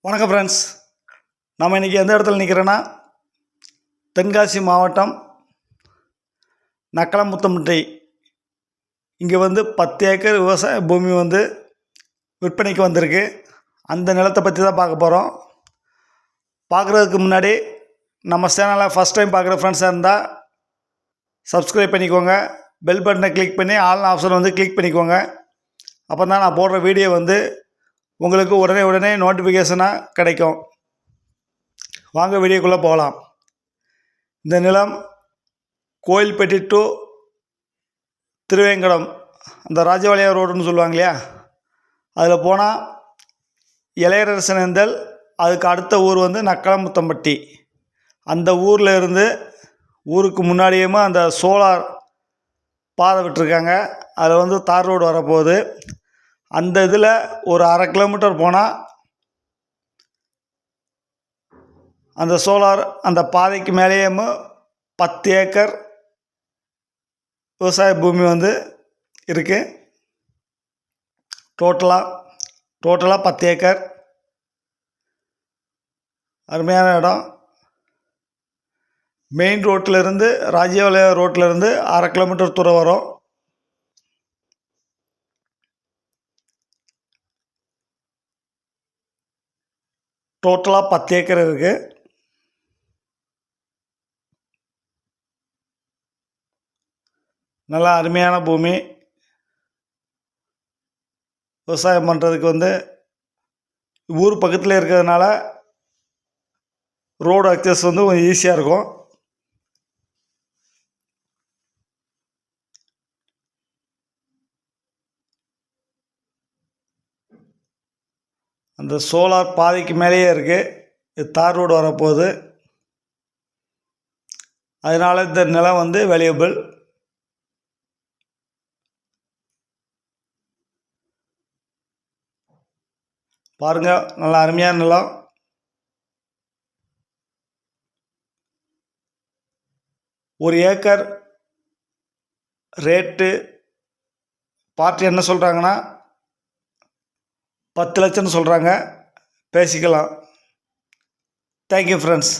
வணக்கம் ஃப்ரெண்ட்ஸ். நம்ம இன்றைக்கி எந்த இடத்துல நிற்கிறோன்னா தென்காசி மாவட்டம் நக்கலமுத்தம்பட்டி. இங்கே 10 ஏக்கர் விவசாய பூமி விற்பனைக்கு வந்திருக்கு. அந்த நிலத்தை பற்றி தான் பார்க்க போகிறோம். பார்க்குறதுக்கு முன்னாடி நம்ம சேனலை ஃபஸ்ட் டைம் பார்க்குற ஃப்ரெண்ட்ஸாக இருந்தால் சப்ஸ்கிரைப் பண்ணிக்கோங்க. பெல் பட்டனை கிளிக் பண்ணி ஆல் ஆப்ஷன் கிளிக் பண்ணிக்கோங்க. அப்போ தான் நான் போடுற வீடியோ உங்களுக்கு உடனே நோட்டிஃபிகேஷனாக கிடைக்கும். வாங்க வீடியோக்குள்ளே போகலாம். இந்த நிலம் கோயில்பட்டி டு திருவேங்கடம், அந்த ராஜபாளையம் ரோடுன்னு சொல்லுவாங்க இல்லையா, அதில் போனால் இளையரசனேந்தல், அதுக்கு அடுத்த ஊர் நக்கலமுத்தம்பட்டி. அந்த ஊரில் இருந்து ஊருக்கு முன்னாடியுமே அந்த சோலார் பாதை விட்டுருக்காங்க. அதில் தார் ரோடு வரப்போகுது. அந்த இதில் ஒரு 1/2 கிலோமீட்டர் போனால் அந்த சோலார் அந்த பாதைக்கு மேலேயே 10 ஏக்கர் விவசாய பூமி இருக்குது. டோட்டலாக 10 ஏக்கர். அருமையான இடம். மெயின் ரோட்டிலேருந்து ராஜபாளையம் ரோட்டிலேருந்து 1/2 கிலோமீட்டர் தூரம் வரும். டோட்டலாக 10 ஏக்கர் இருக்குது. நல்லா அருமையான பூமி. விவசாயம் பண்ணுறதுக்கு ஊர் பக்கத்தில் இருக்கிறதுனால ரோடு அக்சஸ் கொஞ்சம் ஈஸியாக இருக்கும். அந்த சோலார் பாதைக்கு மேலேயே இருக்குது. இது தார் ரோடு வரப்போகுது. அதனால் இந்த நிலம் வேல்யூபிள். பாருங்கள், நல்ல அருமையான நிலம். ஒரு ஏக்கர் ரேட்டு பார்ட்டி என்ன சொல்கிறாங்கன்னா 10 லட்சம்னு சொல்கிறாங்க. பேசிக்கலாம். Thank you friends.